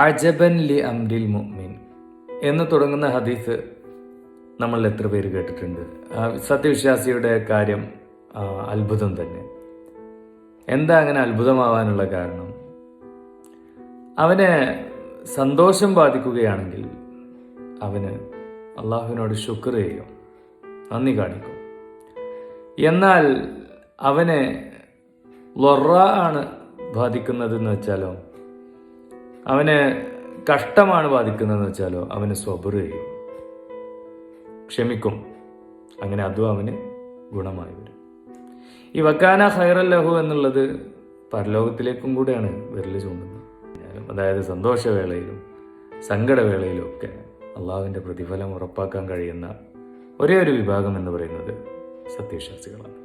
അജബൻ ലി അംരിൽ മുഅ്മിൻ എന്ന് തുടങ്ങുന്ന ഹദീസ് നമ്മൾ എത്ര പേര് കേട്ടിട്ടുണ്ട്? സത്യവിശ്വാസിയുടെ കാര്യം അത്ഭുതം തന്നെ. എന്താ അങ്ങനെ അത്ഭുതമാവാനുള്ള കാരണം? അവന് സന്തോഷം ബാധിക്കുകയാണെങ്കിൽ അവന് അള്ളാഹുവിനോട് ശുക്ർ ചെയ്യും, നന്ദി കാണിക്കും. എന്നാൽ അവന് ലൊറ ആണ് ബാധിക്കുന്നതെന്ന് വെച്ചാലോ, അവന് കഷ്ടമാണ് ബാധിക്കുന്നതെന്ന് വെച്ചാലോ അവന് സ്വബർ ചെയ്യും, ക്ഷമിക്കും. അങ്ങനെ അതും അവന് ഗുണമായി വരും. ഈ വക്കാന ഖൈറൻ ലഹു എന്നുള്ളത് പരലോകത്തിലേക്കും കൂടെയാണ് വിരൽ ചൂണ്ടുന്നത്. അതായത് സന്തോഷവേളയിലും സങ്കടവേളയിലും ഒക്കെ അള്ളാഹുവിൻ്റെ പ്രതിഫലം ഉറപ്പാക്കാൻ കഴിയുന്ന ഒരേ ഒരു വിഭാഗം എന്ന് പറയുന്നത് സത്യവിശ്വാസികളാണ്.